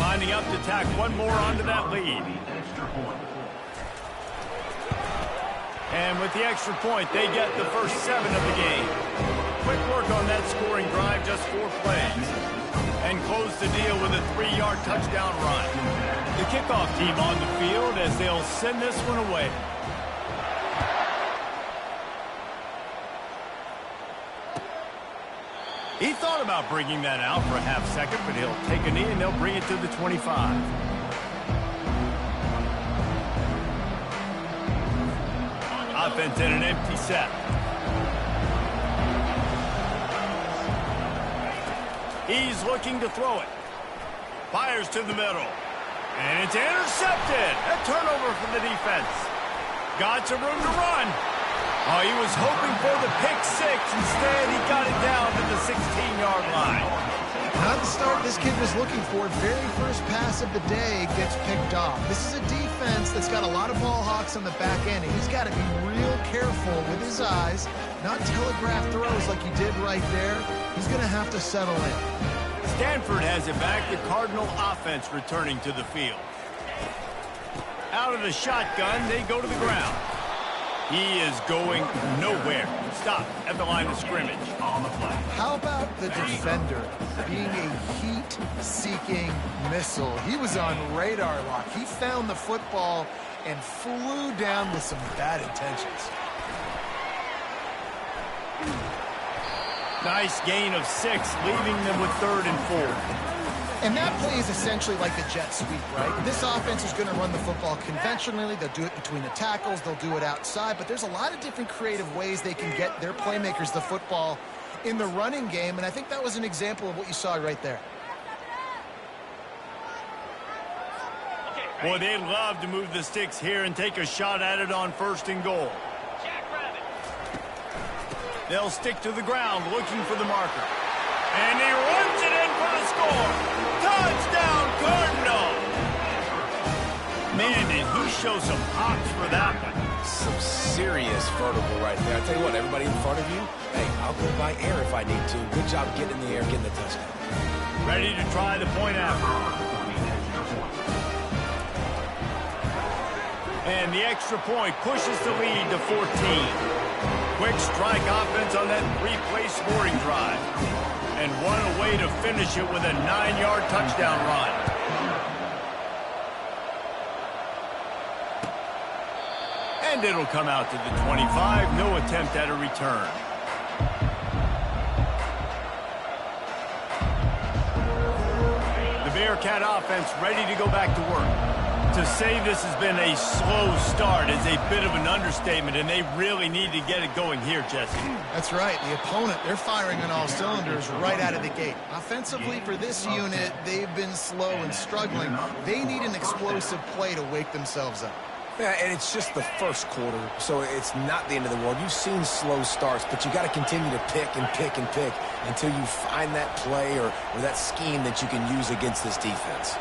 Lining up to tack one more onto that lead. And with the extra point, they get the first 7 of the game. Quick work on that scoring drive, just 4 plays. And close the deal with a 3-yard touchdown run. The kickoff team on the field as they'll send this one away. He thought about bringing that out for a half second, but he'll take a knee and they'll bring it to the 25. Offense in an empty set. He's looking to throw it. Fires to the middle. And it's intercepted. A turnover for the defense. Got some room to run. Oh, he was hoping for the pick 6. Instead, he got it down to the 16-yard line. Not the start this kid was looking for. Very first pass of the day gets picked off. This is a defense that's got a lot of ball hawks on the back end, and he's got to be real careful with his eyes, not telegraph throws like he did right there. He's going to have to settle in. Stanford has it back. The Cardinal offense returning to the field. Out of the shotgun, they go to the ground. He is going nowhere. Stop at the line of scrimmage. How about the defender being a heat-seeking missile? He was on radar lock. He found the football and flew down with some bad intentions. Nice gain of 6, leaving them with 3rd and 4. And that play is essentially like the jet sweep, right? This offense is going to run the football conventionally. They'll do it between the tackles. They'll do it outside. But there's a lot of different creative ways they can get their playmakers the football in the running game. And I think that was an example of what you saw right there. Boy, they'd love to move the sticks here and take a shot at it on 1st and goal. They'll stick to the ground looking for the marker. And he runs it in for the score. Touchdown, Cardinal! Man, did he show some hops for that one. Some serious vertical right there. I tell you what, everybody in front of you, hey, I'll go by air if I need to. Good job getting in the air, getting the touchdown. Ready to try the point after. And the extra point pushes the lead to 14. Quick strike offense on that 3-play scoring drive. And one away to finish it with a 9-yard touchdown run. And it'll come out to the 25. No attempt at a return. The Bearcat offense ready to go back to work. To say this has been a slow start is a bit of an understatement, and they really need to get it going here, Jesse. That's right. The opponent, they're firing on all cylinders right out of the gate. Offensively, for this unit, they've been slow and struggling. They need an explosive play to wake themselves up. Yeah, and it's just the first quarter, so it's not the end of the world. You've seen slow starts, but you got to continue to pick and pick and pick until you find that play or that scheme that you can use against this defense.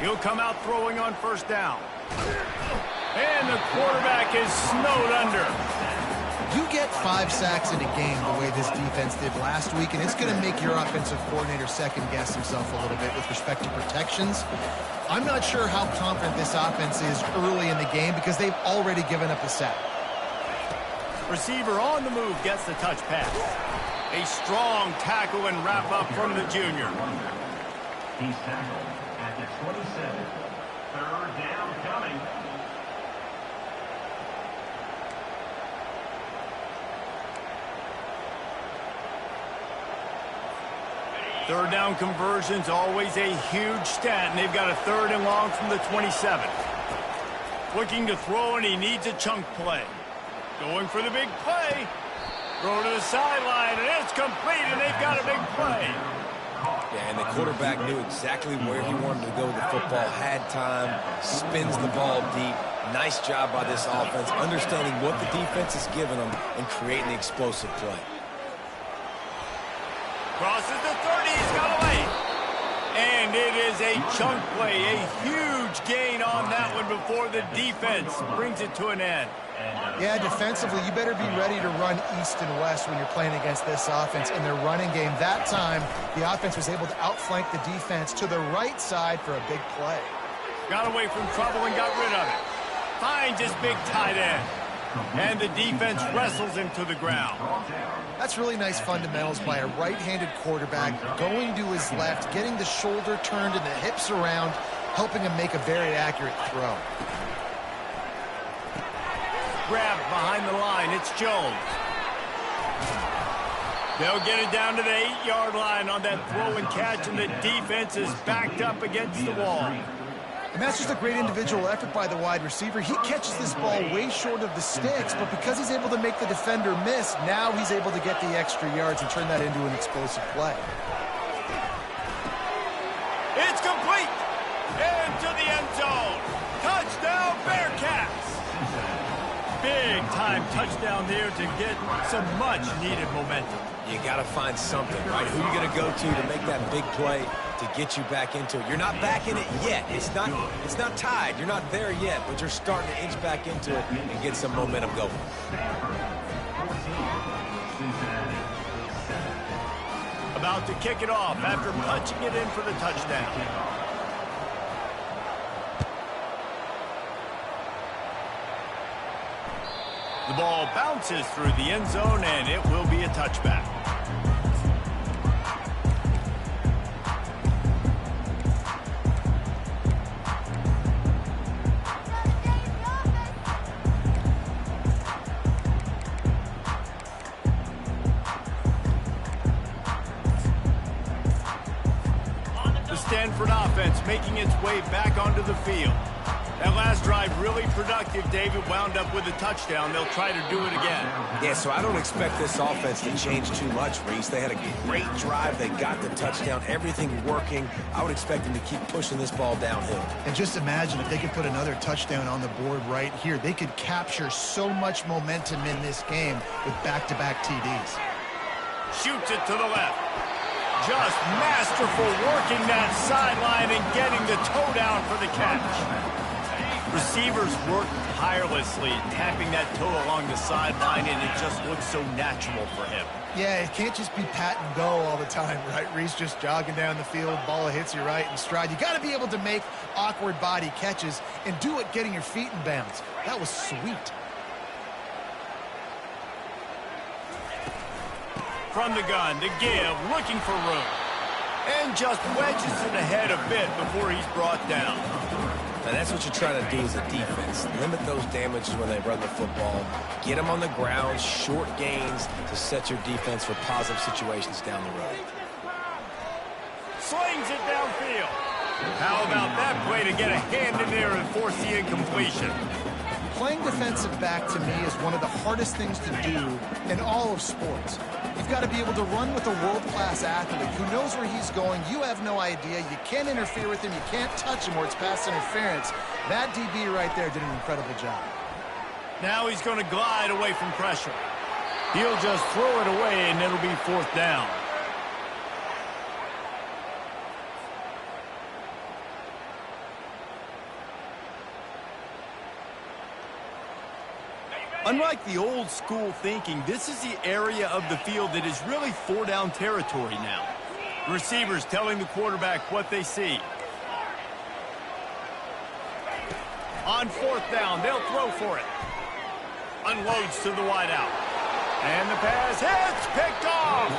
He'll come out throwing on 1st down. And the quarterback is snowed under. You get 5 sacks in a game the way this defense did last week, and it's going to make your offensive coordinator second-guess himself a little bit with respect to protections. I'm not sure how confident this offense is early in the game because they've already given up a sack. Receiver on the move gets the touch pass. A strong tackle and wrap-up from the junior. He's tackled at the 27. 3rd down coming. Third down conversion's always a huge stat, and they've got a 3rd and long from the 27. Looking to throw, and he needs a chunk play. Going for the big play. Throw to the sideline, and it's complete, and they've got a big play. Yeah, and the quarterback knew exactly where he wanted to go with the football, had time, spins the ball deep. Nice job by this offense, understanding what the defense is giving them and creating the explosive play. Crosses the 30, he's got away. And it is a chunk play, a huge gain on that one before the defense brings it to an end. Yeah, defensively, you better be ready to run east and west when you're playing against this offense in their running game. That time, the offense was able to outflank the defense to the right side for a big play. Got away from trouble and got rid of it. Finds his big tight end. And the defense wrestles him to the ground. That's really nice fundamentals by a right-handed quarterback, going to his left, getting the shoulder turned and the hips around, helping him make a very accurate throw. Grab behind the line. It's Jones. They'll get it down to the 8-yard line on that throw and catch, and the defense is backed up against the wall. And that's just a great individual effort by the wide receiver. He catches this ball way short of the sticks, but because he's able to make the defender miss, now he's able to get the extra yards and turn that into an explosive play. It's complete! Into the end zone! Touchdown, Bearcats! Big-time touchdown there to get some much-needed momentum. You got to find something, right? Who are you going to go to make that big play to get you back into it? You're not back in it yet. It's not tied. You're not there yet, but you're starting to inch back into it and get some momentum going. About to kick it off after punching it in for the touchdown. The ball bounces through the end zone, and it will be a touchback. The Stanford offense making its way back onto the field. That last drive really productive. David wound up with a touchdown. They'll try to do it again. Yeah, so I don't expect this offense to change too much, Reese. They had a great drive. They got the touchdown. Everything working. I would expect them to keep pushing this ball downhill. And just imagine if they could put another touchdown on the board right here. They could capture so much momentum in this game with back-to-back TDs. Shoots it to the left. Just masterful working that sideline and getting the toe down for the catch. Receivers work tirelessly, tapping that toe along the sideline, and it just looks so natural for him. Yeah, it can't just be pat and go all the time, right? Reese just jogging down the field, ball hits you right in stride. You got to be able to make awkward body catches and do it getting your feet in bounds. That was sweet. From the gun to give, looking for room. And just wedges it ahead a bit before he's brought down. And that's what you're trying to do as a defense. Limit those damages when they run the football. Get them on the ground, short gains to set your defense for positive situations down the road. Slings it downfield. How about that play to get a hand in there and force the incompletion? Playing defensive back, to me, is one of the hardest things to do in all of sports. You've got to be able to run with a world-class athlete who knows where he's going. You have no idea. You can't interfere with him. You can't touch him or it's pass interference. That DB right there did an incredible job. Now he's going to glide away from pressure. He'll just throw it away, and it'll be fourth down. Unlike the old school thinking, this is the area of the field that is really four-down territory now. Receivers telling the quarterback what they see. On fourth down, they'll throw for it. Unloads to the wideout. And the pass hits, picked off.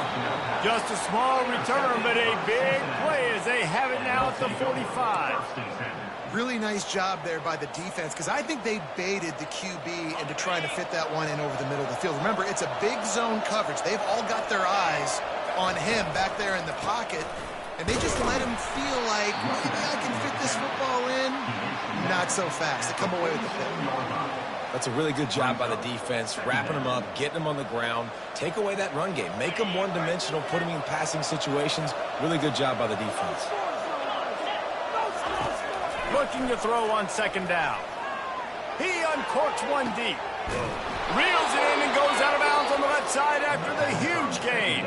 Just a small return, but a big play as they have it now at the 45. Really nice job there by the defense, because I think they baited the QB into trying to fit that one in over the middle of the field. Remember, it's a big zone coverage. They've all got their eyes on him back there in the pocket, and they just let him feel like, maybe I can fit this football in. Not so fast. They come away with the pick. That's a really good job by the defense, wrapping them up, getting them on the ground. Take away that run game. Make them one-dimensional, put them in passing situations. Really good job by the defense. Looking to throw on second down. He uncorks one deep. Reels it in and goes out of bounds on the left side after the huge gain.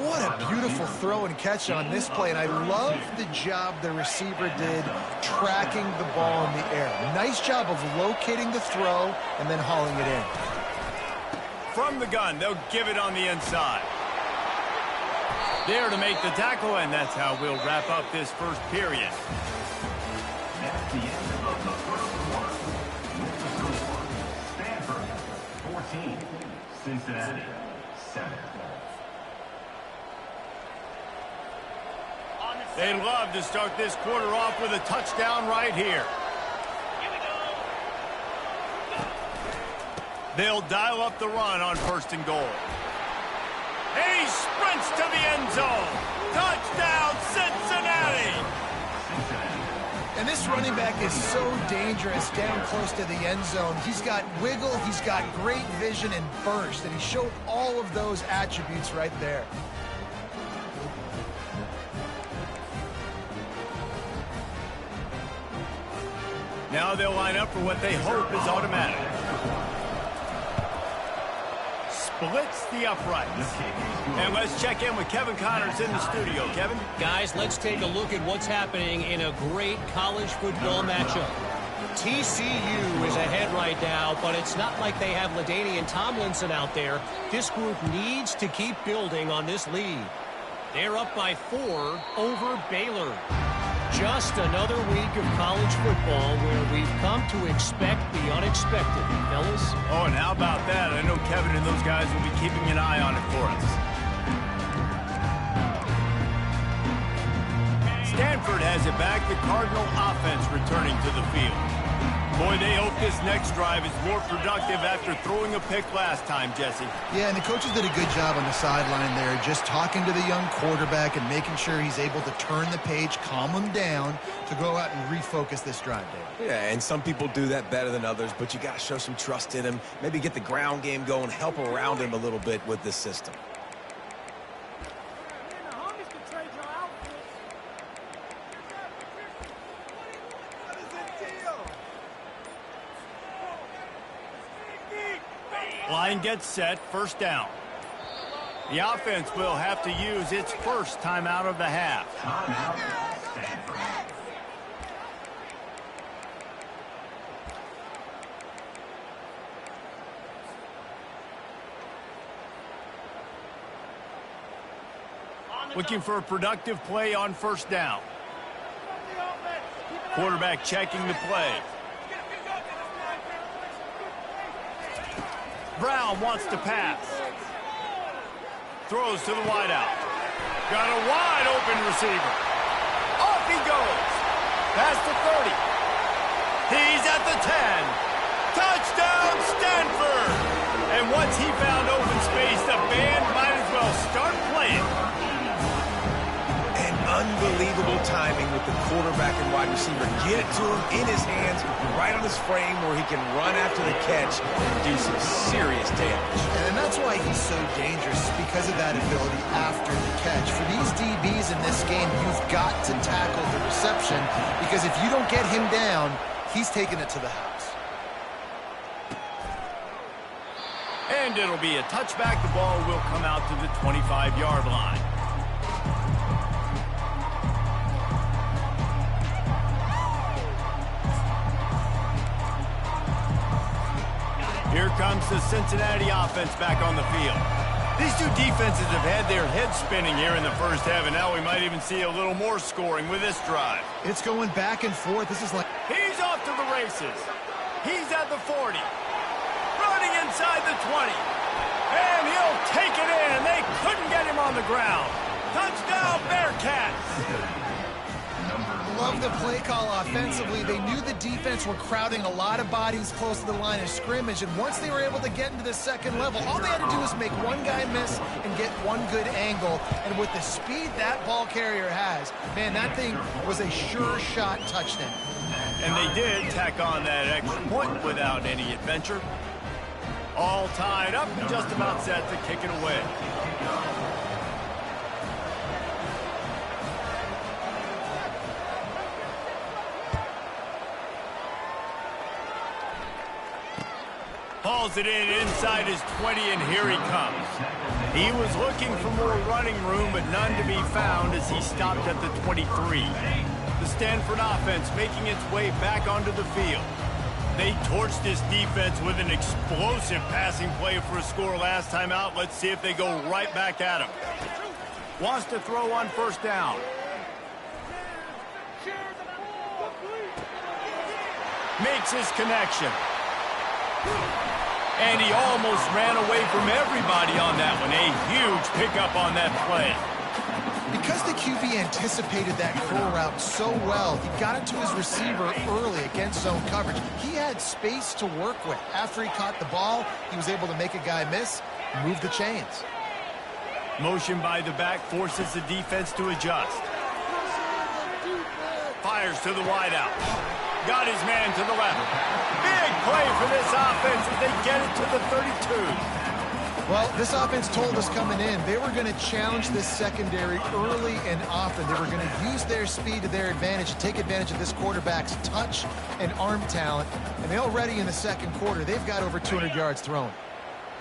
What a beautiful throw and catch on this play, and I love the job the receiver did tracking the ball in the air. Nice job of locating the throw and then hauling it in. From the gun, they'll give it on the inside. There to make the tackle, and that's how we'll wrap up this first period. That's the end of the first quarter. With the score, Stanford 14, Cincinnati 7. They'd love to start this quarter off with a touchdown right here. They'll dial up the run on 1st and goal. And he sprints to the end zone. Touchdown, Cincinnati! And this running back is so dangerous down close to the end zone. He's got wiggle, he's got great vision and burst, and he showed all of those attributes right there. Now they'll line up for what they hope is automatic. Splits the uprights. And let's check in with Kevin Connors in the studio. Kevin? Guys, let's take a look at what's happening in a great college football matchup. TCU is ahead right now, but it's not like they have LaDainian Tomlinson out there. This group needs to keep building on this lead. They're up by 4 over Baylor. Just another week of college football where we've come to expect the unexpected, fellas. Oh, and how about that? I know Kevin and those guys will be keeping an eye on it for us. Stanford has it back. The Cardinal offense returning to the field. Boy, they hope this next drive is more productive after throwing a pick last time, Jesse. Yeah, and the coaches did a good job on the sideline there, just talking to the young quarterback and making sure he's able to turn the page, calm him down to go out and refocus this drive, Dave. Yeah, and some people do that better than others, but you got to show some trust in him. Maybe get the ground game going, help around him a little bit with this system. Line gets set, 1st down. The offense will have to use its first timeout of the half. Looking for a productive play on 1st down. Quarterback checking the play. Brown wants to pass. Throws to the wideout. Got a wide open receiver. Off he goes. Past the 30. He's at the 10. Touchdown, Stanford! And once he found open space, the band might as well start playing. And unbelievable timing with the quarterback and wide receiver. Get it to him in his hands, right on his frame where he can run after the catch and do some serious damage. And that's why he's so dangerous, because of that ability after the catch. For these DBs in this game, you've got to tackle the reception, because if you don't get him down, he's taking it to the house. And it'll be a touchback. The ball will come out to the 25-yard line. Here comes the Cincinnati offense back on the field. These two defenses have had their heads spinning here in the first half, and now we might even see a little more scoring with this drive. It's going back and forth. This is like... He's off to the races. He's at the 40. Running inside the 20. And he'll take it in. They couldn't get him on the ground. Touchdown, Bearcats. Love the play call offensively. They knew the defense were crowding a lot of bodies close to the line of scrimmage, and once they were able to get into the second level, all they had to do was make one guy miss and get one good angle. And with the speed that ball carrier has, man, that thing was a sure shot touchdown. And they did tack on that extra point without any adventure. All tied up and just about set to kick it away. Hauls it in inside his 20, and here he comes. He was looking for more running room, but none to be found as he stopped at the 23. The Stanford offense making its way back onto the field. They torched this defense with an explosive passing play for a score last time out. Let's see if they go right back at him. Wants to throw on first down. Makes his connection. And he almost ran away from everybody on that one. A huge pickup on that play. Because the QB anticipated that curl route so well, he got it to his receiver early against zone coverage. He had space to work with. After he caught the ball, he was able to make a guy miss, move the chains. Motion by the back forces the defense to adjust. Fires to the wideout. Got his man to the left. Big play for this offense as they get it to the 32. Well, this offense told us coming in they were going to challenge this secondary early and often. They were going to use their speed to their advantage, take advantage of this quarterback's touch and arm talent. And they already in the second quarter, they've got over 200 yards thrown.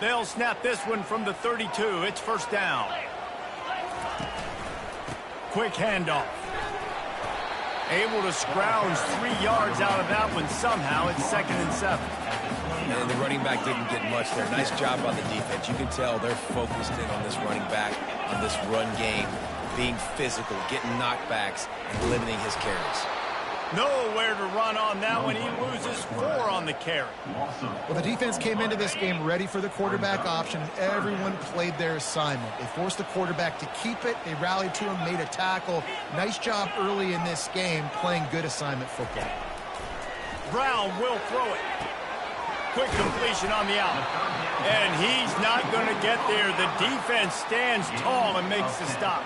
They'll snap this one from the 32. It's first down. Quick handoff. Able to scrounge 3 yards out of that one somehow. It's 2nd and 7. And the running back didn't get much there. Nice job by the defense. You can tell they're focused in on this running back, on this run game, being physical, getting knockbacks, and limiting his carries. Nowhere to run on that one. He loses 4 on the carry. Well, the defense came into this game ready for the quarterback option, and everyone played their assignment. They forced the quarterback to keep it. They rallied to him, made a tackle. Nice job early in this game playing good assignment football. Brown will throw it. Quick completion on the out. And he's not going to get there. The defense stands tall and makes the stop.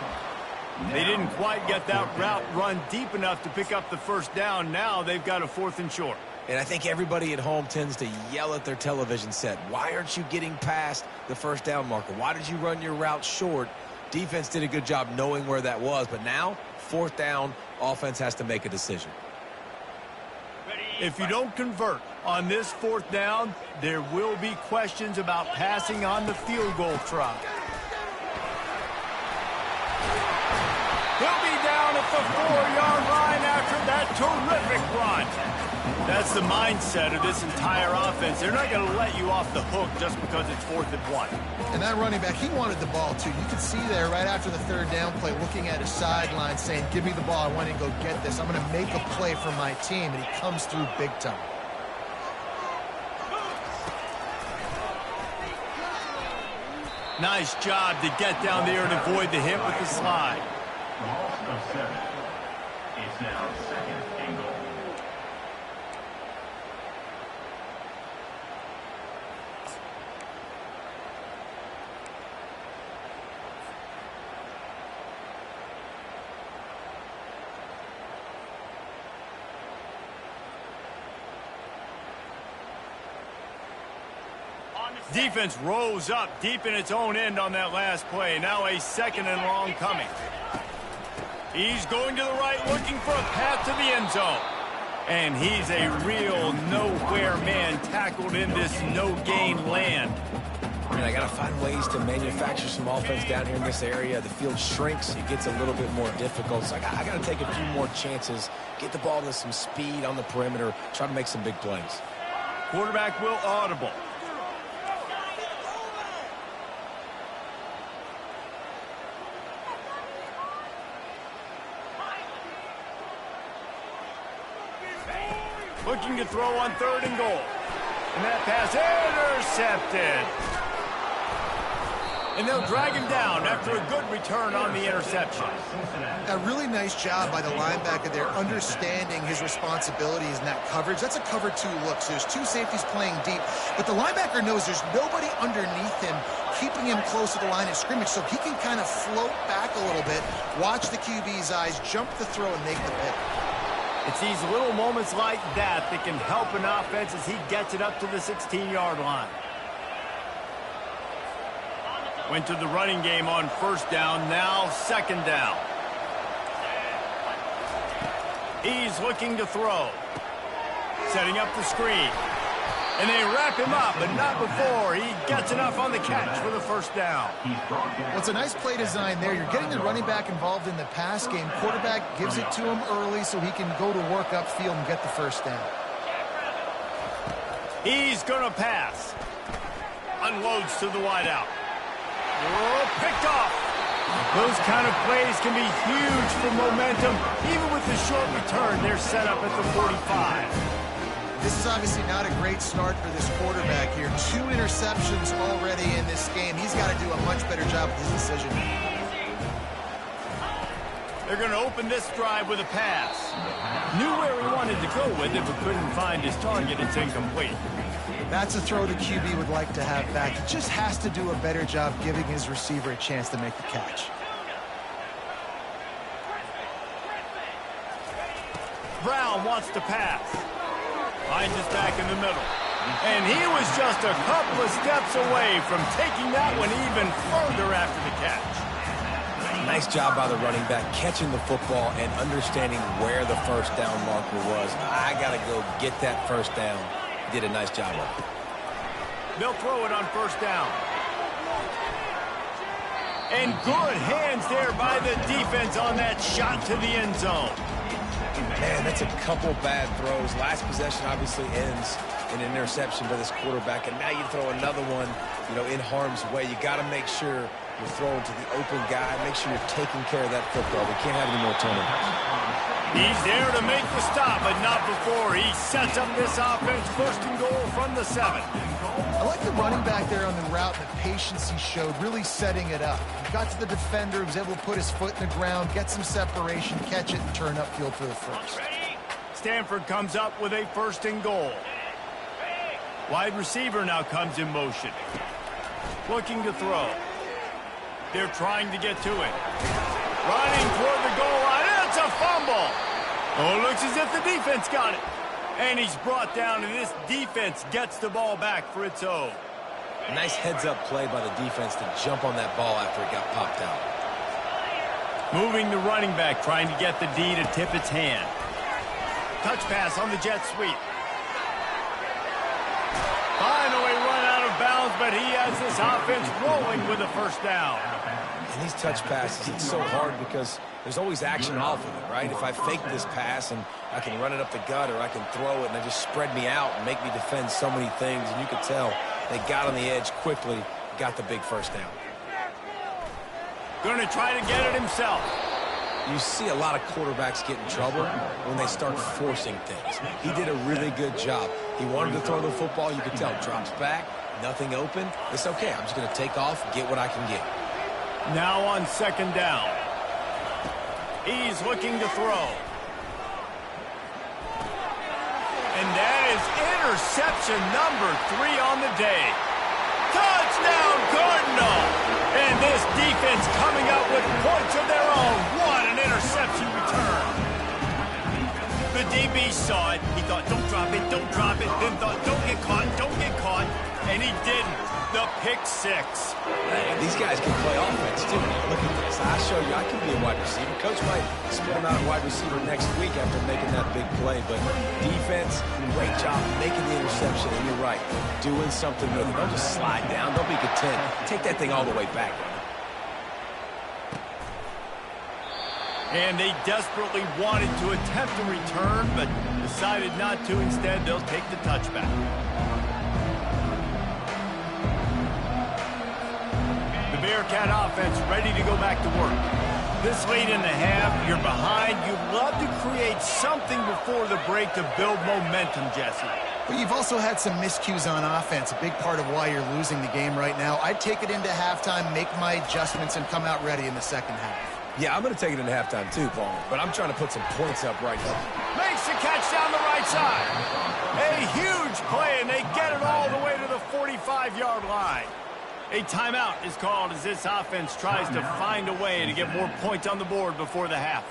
They didn't quite get that route run deep enough to pick up the first down. Now they've got a 4th and short. And I think everybody at home tends to yell at their television set. Why aren't you getting past the first down marker? Why did you run your route short? Defense did a good job knowing where that was. But now, 4th down, offense has to make a decision. If you don't convert on this 4th down, there will be questions about passing on the field goal try. He'll be down at the 4-yard line after that terrific run. That's the mindset of this entire offense. They're not going to let you off the hook just because it's 4th and 1. And that running back, he wanted the ball too. You could see there right after the 3rd down play, looking at his sideline saying, give me the ball, I want to go get this. I'm going to make a play for my team, and he comes through big time. Nice job to get down there and avoid the hit with the slide. Loss of 7. It's now 2nd and goal. Defense rose up deep in its own end on that last play. Now a 2nd and long coming. He's going to the right, looking for a path to the end zone. And he's a real nowhere man tackled in this no-gain land. And I got to find ways to manufacture some offense down here in this area. The field shrinks. It gets a little bit more difficult. So I got to take a few more chances, get the ball to some speed on the perimeter, try to make some big plays. Quarterback will audible. Looking to throw on 3rd and goal. And that pass intercepted. And they'll drag him down after a good return on the interception. A really nice job by the linebacker there, understanding his responsibilities in that coverage. That's a cover 2 look. So there's 2 safeties playing deep. But the linebacker knows there's nobody underneath him keeping him close to the line of scrimmage, so he can kind of float back a little bit, watch the QB's eyes, jump the throw, and make the pick. It's these little moments like that that can help an offense as he gets it up to the 16-yard line. Went to the running game on 1st down, now 2nd down. He's looking to throw. Setting up the screen. And they wrap him up, but not before he gets enough on the catch for the first down. Well, it's a nice play design there. You're getting the running back involved in the pass game. Quarterback gives it to him early so he can go to work upfield and get the first down. He's going to pass. Unloads to the wideout. Oh, picked off. Those kind of plays can be huge for momentum. Even with the short return, they're set up at the 45. This is obviously not a great start for this quarterback here. 2 interceptions already in this game. He's got to do a much better job with his decision. They're going to open this drive with a pass. Knew where he wanted to go with it, but couldn't find his target. It's incomplete. That's a throw the QB would like to have back. He just has to do a better job giving his receiver a chance to make the catch. Brown wants to pass. Finds his back in the middle. And he was just a couple of steps away from taking that one even further after the catch. Nice job by the running back, catching the football and understanding where the first down marker was. I got to go get that first down. He did a nice job of it. They'll throw it on first down. And good hands there by the defense on that shot to the end zone. Man, that's a couple bad throws. Last possession obviously ends in an interception by this quarterback, and now you throw another one, in harm's way. You got to make sure you're throwing to the open guy. Make sure you're taking care of that football. We can't have any more turnovers. He's there to make the stop, but not before he sets up this offense. First and goal from the 7. I like the running back there on the route and the patience he showed, really setting it up. He got to the defender, was able to put his foot in the ground, get some separation, catch it, and turn upfield for the first. Stanford comes up with a first and goal. Wide receiver now comes in motion. Looking to throw. They're trying to get to it. Running toward the goal line. It's a fumble. Oh, it looks as if the defense got it. And he's brought down, and this defense gets the ball back for its own. Nice heads-up play by the defense to jump on that ball after it got popped out. Moving the running back, trying to get the D to tip its hand. Touch pass on the jet sweep. Finally run out of bounds, but he has this offense rolling with a first down. And these touch passes, it's so hard because there's always action off of it, right? If I fake this pass and I can run it up the gut or I can throw it and they just spread me out and make me defend so many things, and you could tell they got on the edge quickly, got the big first down. Going to try to get it himself. You see a lot of quarterbacks get in trouble when they start forcing things. He did a really good job. He wanted to throw the football. You could tell. Drops back, nothing open. It's okay. I'm just going to take off, get what I can get. Now on second down. He's looking to throw. And that is interception number 3 on the day. Touchdown, Cardinal! And this defense coming up with points of their own. What an interception return. The DB saw it. He thought, don't drop it, don't drop it. Then thought, don't get caught, don't get caught. And he didn't. The pick 6. Man, these guys can play offense, too. Look at this. I show you I can be a wide receiver. Coach might split him out at wide receiver next week after making that big play. But defense, great job making the interception. And you're right, doing something with it. Don't just slide down. Don't be content. Take that thing all the way back. And they desperately wanted to attempt a return, but decided not to. Instead, they'll take the touchback. Bearcat offense ready to go back to work. This late in the half, you're behind. You'd love to create something before the break to build momentum, Jesse. But you've also had some miscues on offense, a big part of why you're losing the game right now. I'd take it into halftime, make my adjustments, and come out ready in the second half. Yeah, I'm going to take it into halftime too, Paul. But I'm trying to put some points up right now. Makes the catch down the right side. A huge play, and they get it all the way to the 45-yard line. A timeout is called as this offense tries to find a way to get more points on the board before the half.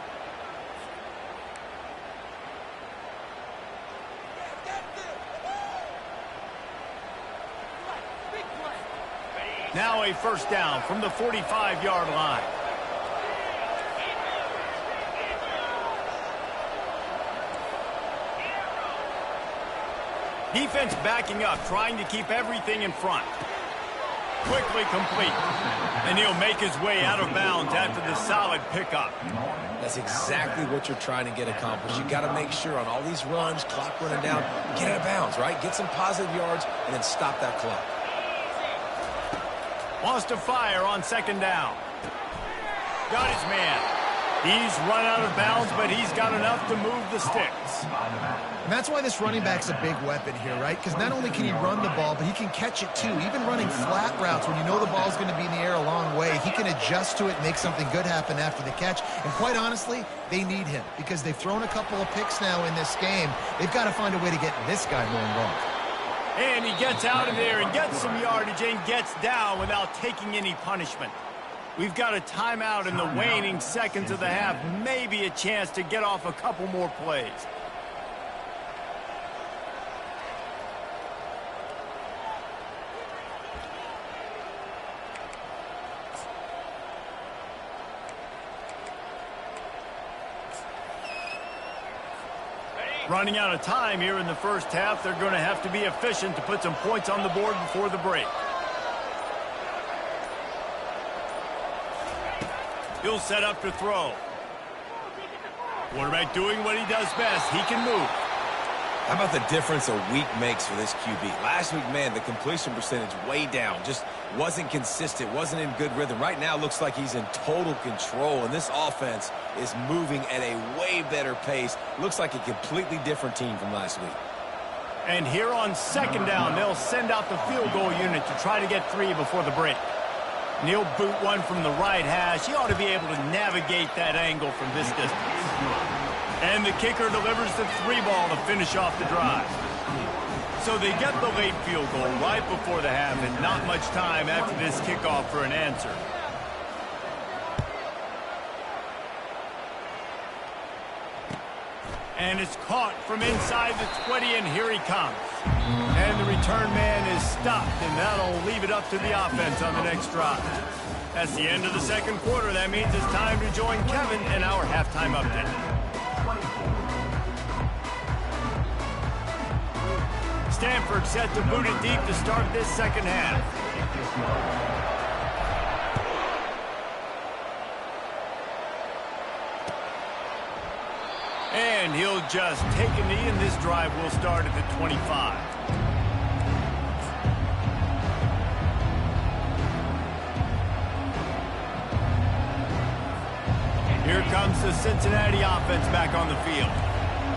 Now a first down from the 45-yard line. Defense backing up, trying to keep everything in front. Quickly complete. And he'll make his way out of bounds after the solid pickup. That's exactly what you're trying to get accomplished. You got to make sure on all these runs, clock running down, get out of bounds, right? Get some positive yards and then stop that clock. Wants to fire on second down. Got his man. He's run out of bounds, but he's got enough to move the sticks. And that's why this running back's a big weapon here, right? Because not only can he run the ball, but he can catch it too. Even running flat routes when you know the ball's going to be in the air a long way, he can adjust to it and make something good happen after the catch. And quite honestly, they need him because they've thrown a couple of picks now in this game. They've got to find a way to get this guy more involved. And he gets out of there and gets some yardage and gets down without taking any punishment. We've got a timeout in the waning seconds of the half. Maybe a chance to get off a couple more plays. Running out of time here in the first half. They're going to have to be efficient to put some points on the board before the break. He'll set up to throw. Quarterback doing what he does best. He can move. How about the difference a week makes for this QB? Last week, man, the completion percentage way down. Just wasn't consistent, wasn't in good rhythm. Right now, it looks like he's in total control, and this offense is moving at a way better pace. Looks like a completely different team from last week. And here on second down, they'll send out the field goal unit to try to get 3 before the break. And he'll boot one from the right hash. He ought to be able to navigate that angle from this distance. And the kicker delivers the 3 ball to finish off the drive. So they get the late field goal right before the half and not much time after this kickoff for an answer. And it's caught from inside the 20, and here he comes. And the return man is stopped, and that'll leave it up to the offense on the next drive. That's the end of the second quarter. That means it's time to join Kevin in our halftime update. Stanford set to boot it deep to start this second half. And he'll just take a knee, and this drive will start at the 25. Here comes the Cincinnati offense back on the field.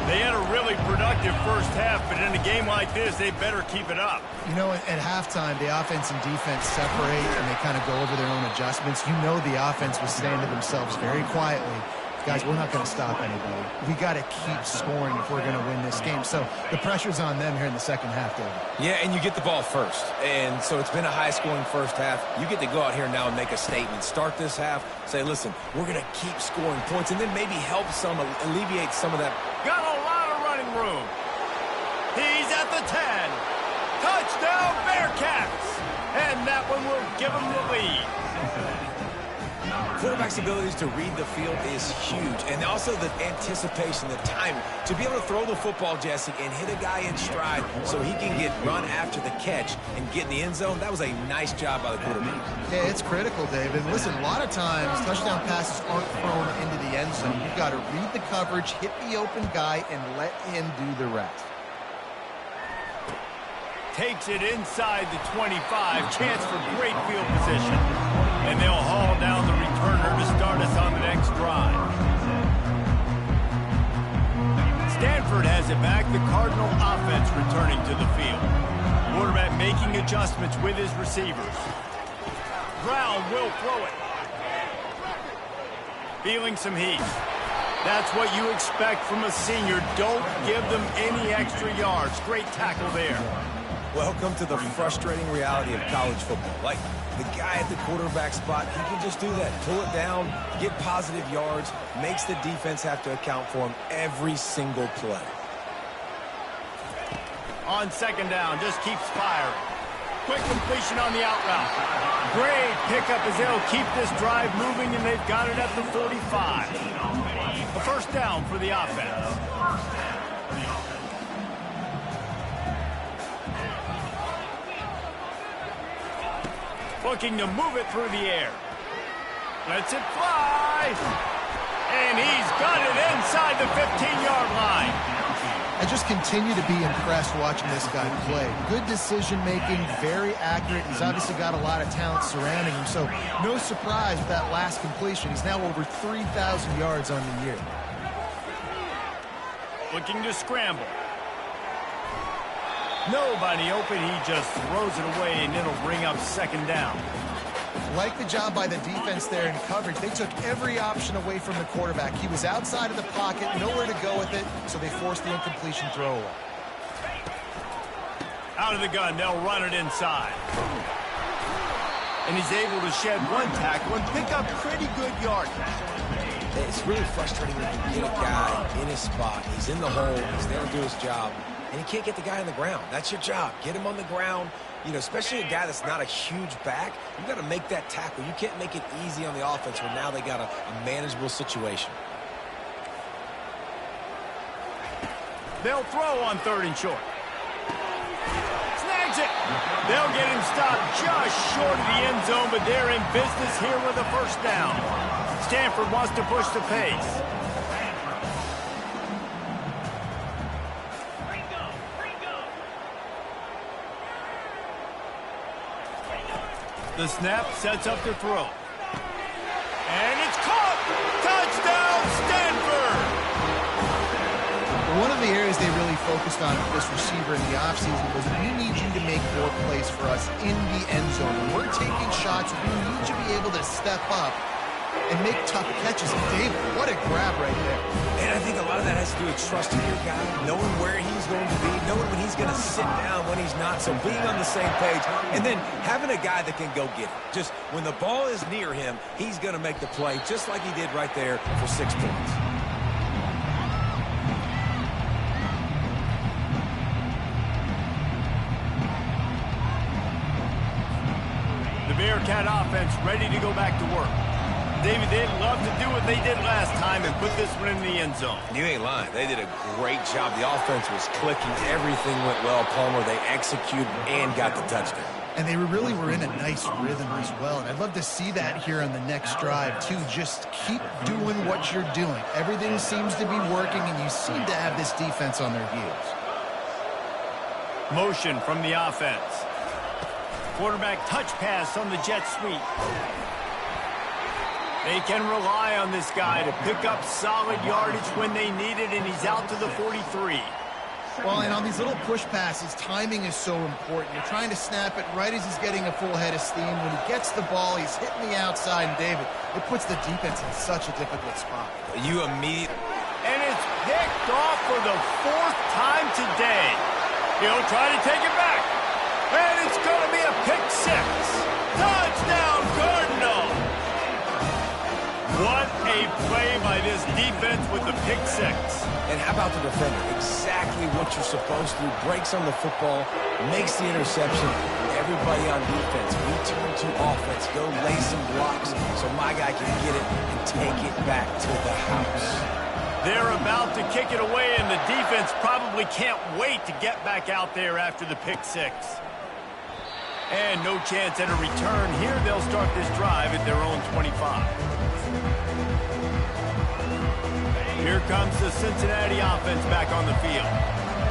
They had a really productive first half, but in a game like this, they better keep it up. You know, at halftime, the offense and defense separate, and they kind of go over their own adjustments. You know the offense was saying to themselves very quietly, guys, we're not going to stop anybody. We got to keep scoring if we're going to win this game. So the pressure's on them here in the second half, David. Yeah, and you get the ball first. And so it's been a high-scoring first half. You get to go out here now and make a statement. Start this half, say, listen, we're going to keep scoring points, and then maybe help some, alleviate some of that. Got a lot of running room. He's at the 10. Touchdown, Bearcats. And that one will give them the lead. Quarterback's abilities to read the field is huge, and also the anticipation, the time to be able to throw the football, Jesse, and hit a guy in stride so he can get run after the catch and get in the end zone. That was a nice job by the quarterback. Yeah, it's critical, David. Listen, a lot of times touchdown passes aren't thrown into the end zone. You've got to read the coverage, hit the open guy, and let him do the rest. Takes it inside the 25. Chance for great field position. And they'll haul down the returner to start us on the next drive. Stanford has it back. The Cardinal offense returning to the field. Quarterback making adjustments with his receivers. Brown will throw it. Feeling some heat. That's what you expect from a senior. Don't give them any extra yards. Great tackle there. Welcome to the frustrating reality of college football. Like, the guy at the quarterback spot, he can just do that. Pull it down, get positive yards, makes the defense have to account for him every single play. On second down, just keeps firing. Quick completion on the out route. Great pickup as they'll keep this drive moving, and they've got it at the 45. A first down for the offense. Looking to move it through the air. Lets it fly. And he's got it inside the 15-yard line. I just continue to be impressed watching this guy play. Good decision-making, very accurate. He's obviously got a lot of talent surrounding him, so no surprise with that last completion. He's now over 3,000 yards on the year. Looking to scramble. Nobody open. He just throws it away, and it'll bring up second down. Like the job by the defense there in coverage. They took every option away from the quarterback. He was outside of the pocket, nowhere to go with it, so they forced the incompletion throwaway. Out of the gun, they'll run it inside. And he's able to shed one tackle and pick up pretty good yardage. It's really frustrating when you get a guy in his spot. He's in the hole. He's there to do his job. And you can't get the guy on the ground. That's your job. Get him on the ground. You know, especially a guy that's not a huge back. You've got to make that tackle. You can't make it easy on the offense when now they got a manageable situation. They'll throw on 3rd and short. Snags it. They'll get him stopped just short of the end zone, but they're in business here with a first down. Stanford wants to push the pace. The snap sets up the throw. And it's caught! Touchdown, Stanford! One of the areas they really focused on with this receiver in the offseason was we need you to make more plays for us in the end zone. When we're taking shots, we need you to be able to step up and make tough catches. David, what a grab right there. And I think a lot of that has to do with trusting your guy, knowing where he's going to be, knowing when he's going to sit down, when he's not, so being on the same page, and then having a guy that can go get it. Just when the ball is near him, he's going to make the play, just like he did right there for 6 points. The Bearcat offense ready to go back to work. David, they'd love to do what they did last time and put this one in the end zone. You ain't lying. They did a great job. The offense was clicking. Everything went well. Palmer, they executed and got the touchdown. And they really were in a nice rhythm as well. And I'd love to see that here on the next drive, too. Just keep doing what you're doing. Everything seems to be working, and you seem to have this defense on their heels. Motion from the offense. Quarterback touch pass on the jet sweep. They can rely on this guy to pick up solid yardage when they need it, and he's out to the 43. Well, and on these little push passes, timing is so important. You're trying to snap it right as he's getting a full head of steam. When he gets the ball, he's hitting the outside, and David, it puts the defense in such a difficult spot. You immediately... And it's picked off for the 4th time today. He'll try to take it back. And it's going to be a pick 6. Touchdown, Cardinal! What a play by this defense with the pick 6. And how about the defender? Exactly what you're supposed to do. Breaks on the football, makes the interception. Everybody on defense, we turn to offense. Go lay some blocks so my guy can get it and take it back to the house. They're about to kick it away, and the defense probably can't wait to get back out there after the pick 6. And no chance at a return here. They'll start this drive at their own 25. Here comes the Cincinnati offense back on the field.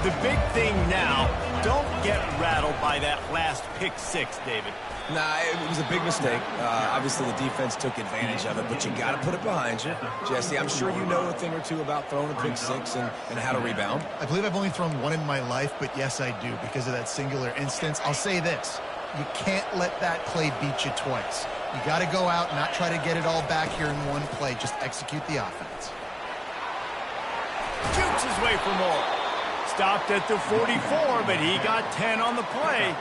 The big thing now, don't get rattled by that last pick 6, David. Nah, it was a big mistake. Obviously, the defense took advantage of it, but you got to put it behind you. Jesse, I'm sure you know a thing or two about throwing a pick 6 and how to rebound. I believe I've only thrown one in my life, but yes, I do because of that singular instance. I'll say this. You can't let that play beat you twice. You got to go out and not try to get it all back here in one play. Just execute the offense. Jukes his way for more. Stopped at the 44, but he got 10 on the play.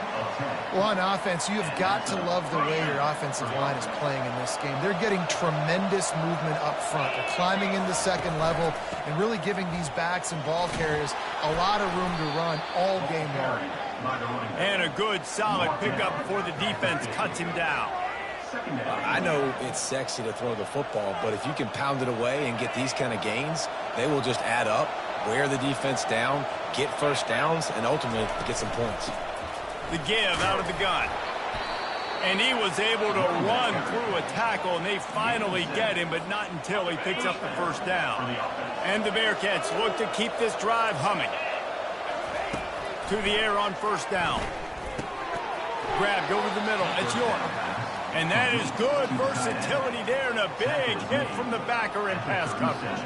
Well, on offense, you've got to love the way your offensive line is playing in this game. They're getting tremendous movement up front. They're climbing into second level and really giving these backs and ball carriers a lot of room to run all game long. And a good, solid pickup before the defense cuts him down. I know it's sexy to throw the football, but if you can pound it away and get these kind of gains, they will just add up, wear the defense down, get first downs, and ultimately get some points. The give out of the gun. And he was able to run through a tackle, and they finally get him, but not until he picks up the first down. And the Bearcats look to keep this drive humming. To the air on first down. Grabbed over the middle. It's York. And that is good versatility there, and a big hit from the backer in pass coverage.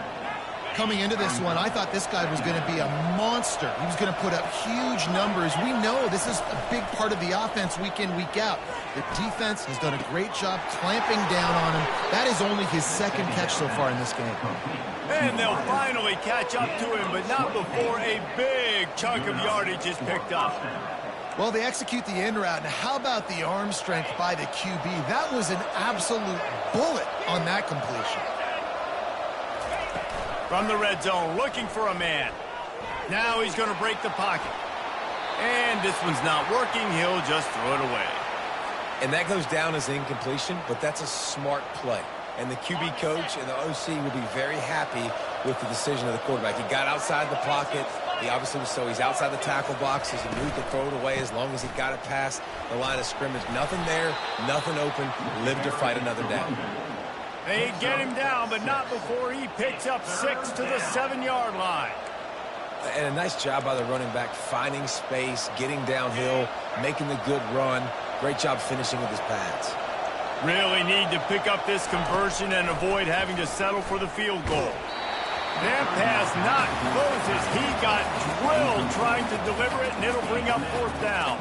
Coming into this one, I thought this guy was going to be a monster. He was going to put up huge numbers. We know this is a big part of the offense week in, week out. The defense has done a great job clamping down on him. That is only his second catch so far in this game. And they'll finally catch up to him, but not before a big chunk of yardage is picked up. Well, they execute the in route, and how about the arm strength by the QB? That was an absolute bullet on that completion. From the red zone, looking for a man. Now he's going to break the pocket. And this one's not working. He'll just throw it away. And that goes down as incompletion, but that's a smart play. And the QB coach and the OC will be very happy with the decision of the quarterback. He got outside the pocket. He obviously was he's outside the tackle box as he moved to throw it away as long as he got it past the line of scrimmage. Nothing there, nothing open. Live to fight another down. They get him down, but not before he picks up 6 to the 7-yard line. And a nice job by the running back, finding space, getting downhill, making the good run. Great job finishing with his pads. Really need to pick up this conversion and avoid having to settle for the field goal. That pass not close as he got drilled trying to deliver it, and it'll bring up fourth down.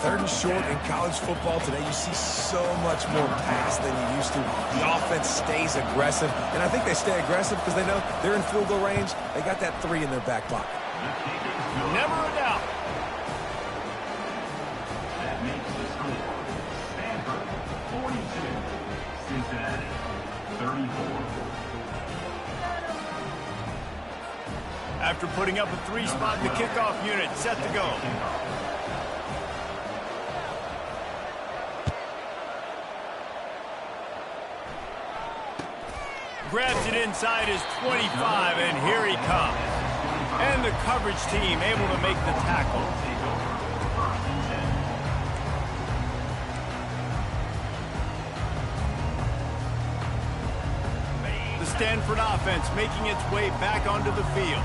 Third and short in college football today, you see so much more pass than you used to. The offense stays aggressive, and I think they stay aggressive because they know they're in field goal range. They got that 3 in their back pocket. Never a doubt. That makes the score. Stanford, 42. Cincinnati, 34. After putting up a 3-spot, the kickoff unit set to go. Grabs it inside his 25, and here he comes. And the coverage team able to make the tackle. The Stanford offense making its way back onto the field.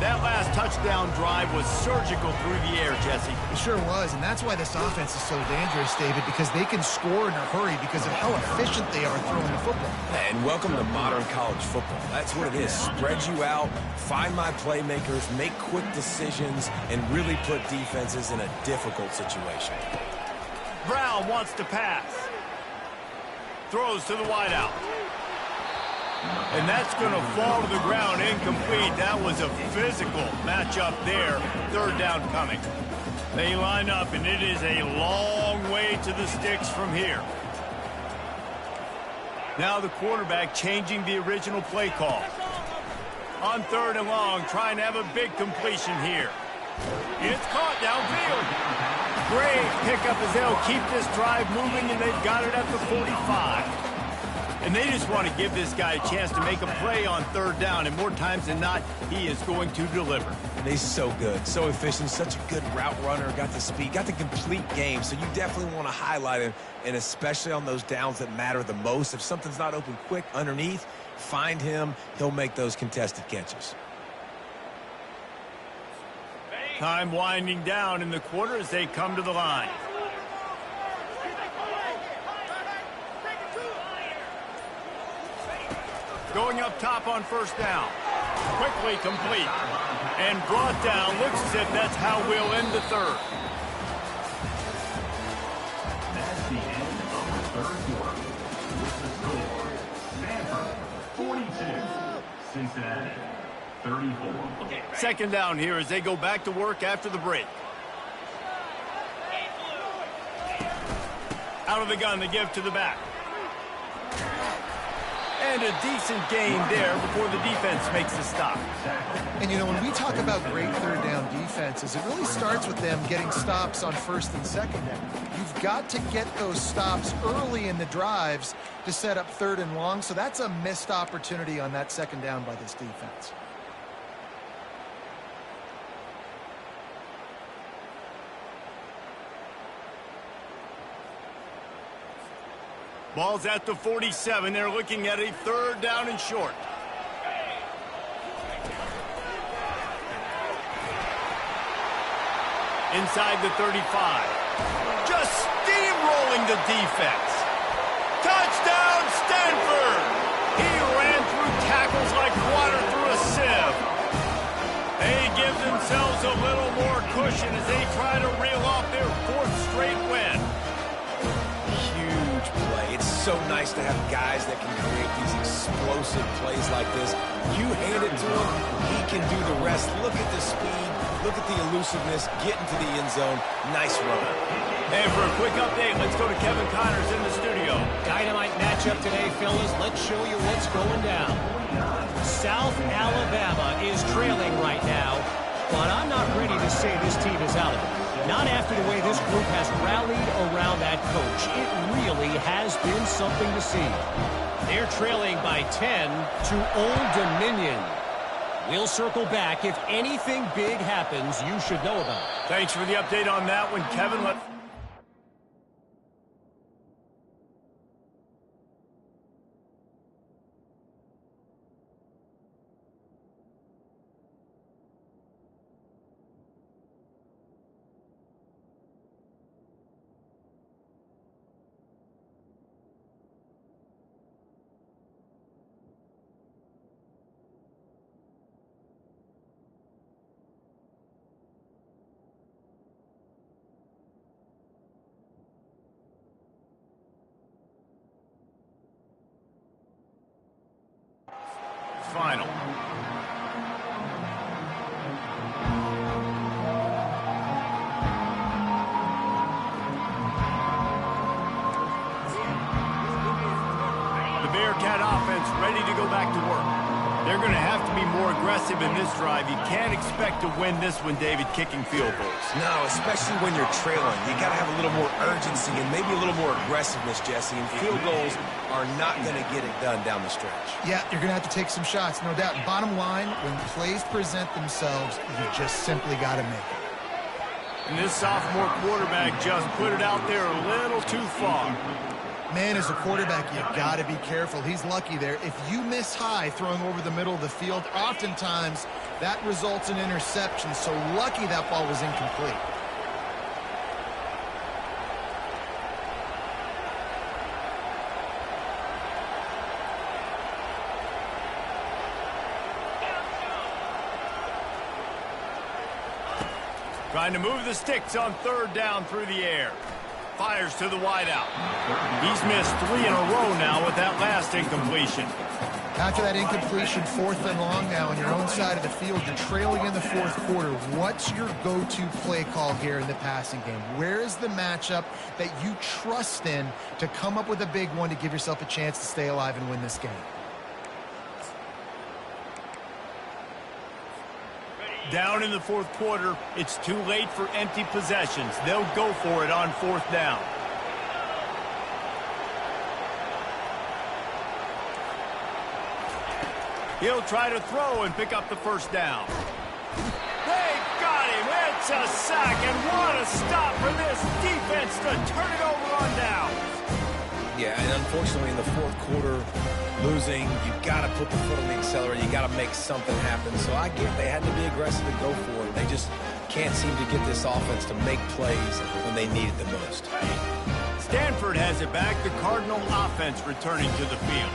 That last touchdown drive was surgical through the air, Jesse. It sure was, and that's why this offense is so dangerous, David, because they can score in a hurry because of how efficient they are throwing the football. And welcome to modern college football. That's what it is. Spread you out, find my playmakers, make quick decisions, and really put defenses in a difficult situation. Brown wants to pass. Throws to the wideout. And that's going to fall to the ground incomplete. That was a physical matchup there. Third down coming. They line up, and it is a long way to the sticks from here. Now the quarterback changing the original play call. On third and long, trying to have a big completion here. It's caught downfield. Great pickup as they'll keep this drive moving, and they've got it at the 45. And they just want to give this guy a chance to make a play on third down, and more times than not, he is going to deliver. And he's so good, so efficient, such a good route runner, got the speed, got the complete game, so you definitely want to highlight him, and especially on those downs that matter the most. If something's not open quick underneath, find him. He'll make those contested catches. Time winding down in the quarter as they come to the line. Going up top on first down. Quickly complete. And brought down. Looks as if that's how we'll end the third. That's the end of the third quarter. With the score, Stanford, 42. Cincinnati, 34. Second down here as they go back to work after the break. Out of the gun, they give to the back. And a decent gain there before the defense makes the stop. And, you know, when we talk about great third down defenses, it really starts with them getting stops on first and second down. You've got to get those stops early in the drives to set up third and long, so that's a missed opportunity on that second down by this defense. Ball's at the 47. They're looking at a third down and short. Inside the 35. Just steamrolling the defense. Touchdown, Stanford! He ran through tackles like water through a sieve. They give themselves a little more cushion as they try to reel off their fourth straight win. Huge play. It's so nice to have guys that can create these explosive plays like this. You hand it to him, he can do the rest. Look at the speed. Look at the elusiveness. Get into the end zone. Nice run. And for a quick update, let's go to Kevin Connors in the studio. Dynamite matchup today, fellas. Let's show you what's going down. South Alabama is trailing right now, but I'm not ready to say this team is out of it. Not after the way this group has rallied around that coach. It really has been something to see. They're trailing by 10 to Old Dominion. We'll circle back. If anything big happens, you should know about it. Thanks for the update on that one, Kevin. Final. The Bearcat offense ready to go back to work. They're going to have to be more aggressive in this drive. You can't expect to win this one, David, kicking field goals. No, especially when you're trailing. You got to have a little more urgency and maybe a little more aggressiveness, Jesse. And field goals are not going to get it done down the stretch. Yeah, you're going to have to take some shots, no doubt. Bottom line, when plays present themselves, you just simply got to make it. And this sophomore quarterback just put it out there a little too far. Man, as a quarterback, you got to be careful. He's lucky there. If you miss high throwing over the middle of the field, oftentimes that results in interception. So lucky that ball was incomplete. Trying to move the sticks on third down through the air. Fires to the wideout. He's missed 3 in a row now with that last incompletion. After that incompletion, 4th and long now on your own side of the field, you're trailing in the 4th quarter. What's your go-to play call here in the passing game? Where is the matchup that you trust in to come up with a big one to give yourself a chance to stay alive and win this game? Down in the 4th quarter, it's too late for empty possessions. They'll go for it on 4th down. He'll try to throw and pick up the first down. They got him. It's a sack, and what a stop for this defense to turn it over on down. Yeah, and unfortunately in the 4th quarter, losing, you got to put the foot on the accelerator. You got to make something happen. So I get they had to be aggressive and go for it. They just can't seem to get this offense to make plays when they need it the most. Stanford has it back. The Cardinal offense returning to the field.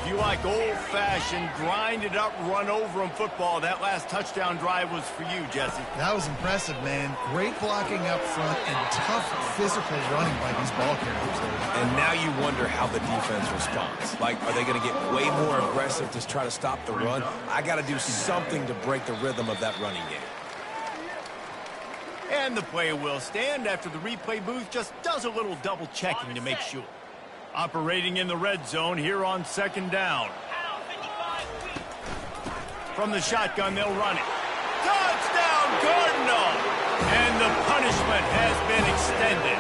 If you like old-fashioned, grind-it-up, run-over-'em football, that last touchdown drive was for you, Jesse. That was impressive, man. Great blocking up front and tough physical running by these ball carriers. And now you wonder how the defense responds. Like, are they going to get way more aggressive to try to stop the run? I got to do something to break the rhythm of that running game. And the play will stand after the replay booth just does a little double-checking to make sure. Operating in the red zone here on 2nd down. From the shotgun, they'll run it. Touchdown, Cardinal! And the punishment has been extended.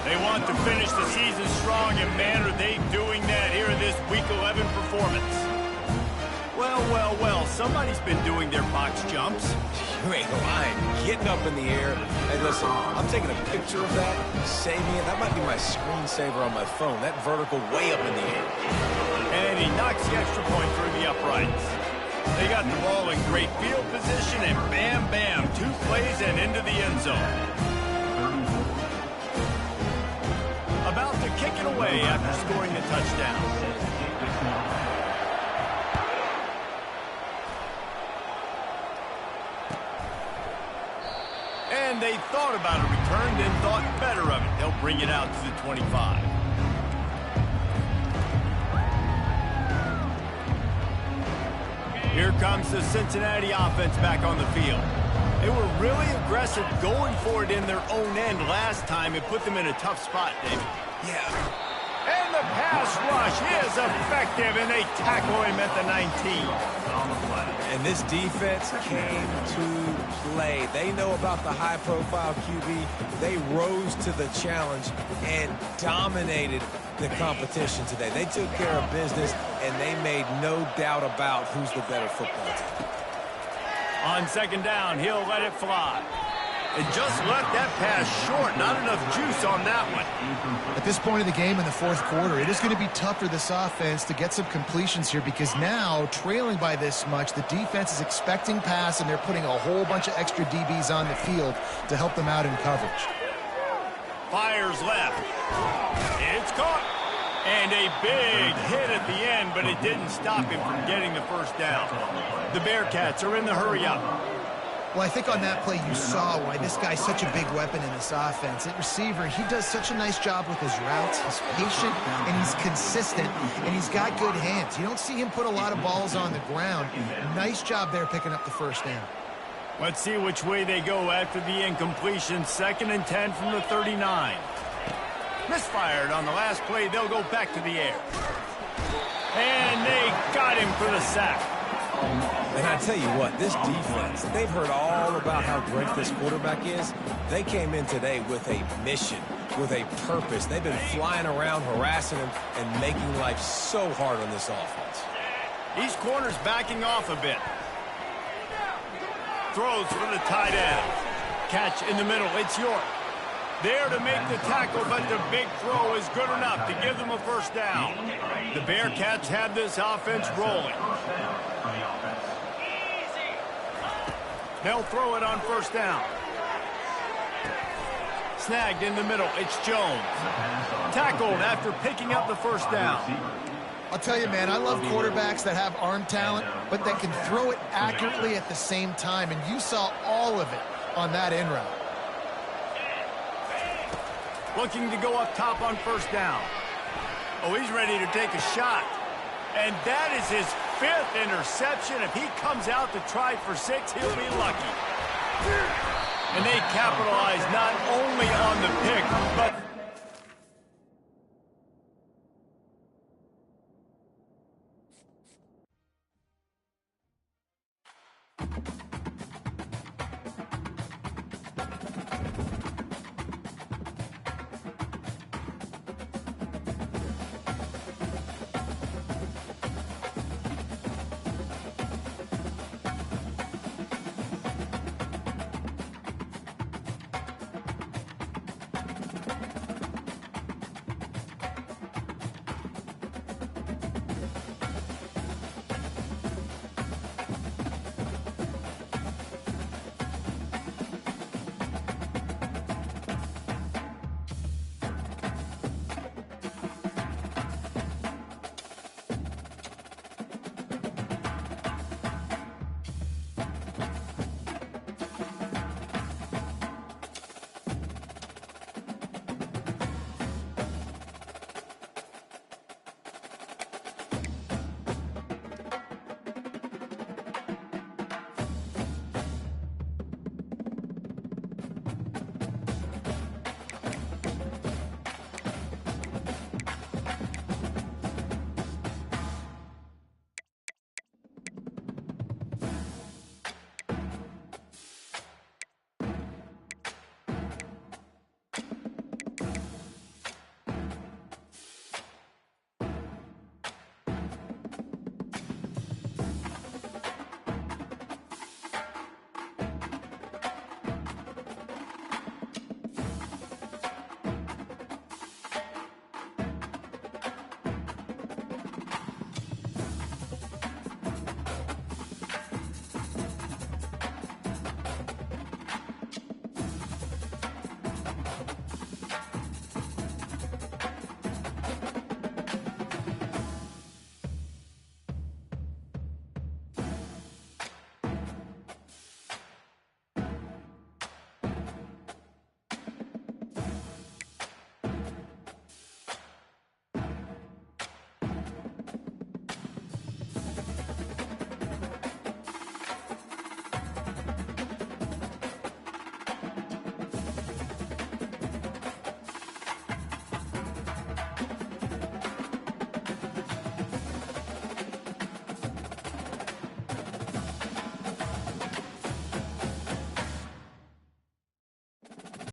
They want to finish the season strong, and man, are they doing that here in this Week 11 performance. Well, how well somebody's been doing their box jumps. You ain't lying. Getting up in the air. Hey, listen, I'm taking a picture of that, saving it. That might be my screensaver on my phone. That vertical way up in the air. And he knocks the extra point through the uprights. They got the ball in great field position, and bam, bam, 2 plays and into the end zone. About to kick it away after scoring the touchdown. And they thought about a return, then thought better of it. They'll bring it out to the 25. Here comes the Cincinnati offense back on the field. They were really aggressive going for it in their own end last time. It put them in a tough spot, David. Yeah. And the pass rush is effective, and they tackle him at the 19. And this defense came to play. They know about the high-profile QB. They rose to the challenge and dominated the competition today. They took care of business, and they made no doubt about who's the better football team. On second down, he'll let it fly. And just left that pass short. Not enough juice on that one. At this point of the game in the fourth quarter, it is going to be tough for this offense to get some completions here because now, trailing by this much, the defense is expecting pass, and they're putting a whole bunch of extra DBs on the field to help them out in coverage. Fires left. It's caught. And a big hit at the end, but it didn't stop him from getting the first down. The Bearcats are in the hurry-up. Well, I think on that play you saw why this guy's such a big weapon in this offense. At receiver, he does such a nice job with his routes. He's patient, and he's consistent, and he's got good hands. You don't see him put a lot of balls on the ground. Nice job there picking up the first down. Let's see which way they go after the incompletion. 2nd and 10 from the 39. Misfired on the last play. They'll go back to the air. And they got him for the sack. And I tell you what, this defense, they've heard all about how great this quarterback is. They came in today with a mission, with a purpose. They've been flying around, harassing him, and making life so hard on this offense. These corners backing off a bit. Throws for the tight end. Catch in the middle. It's York. There to make the tackle, but the big throw is good enough to give them a first down. The Bearcats have this offense rolling. They'll throw it on first down. Snagged in the middle. It's Jones. Tackled after picking up the first down. I'll tell you, man, I love quarterbacks that have arm talent, but that can throw it accurately at the same time, and you saw all of it on that in route. Looking to go up top on first down. Oh, he's ready to take a shot. And that is his 5th interception. If he comes out to try for 6, he'll be lucky. And they capitalize not only on the pick, but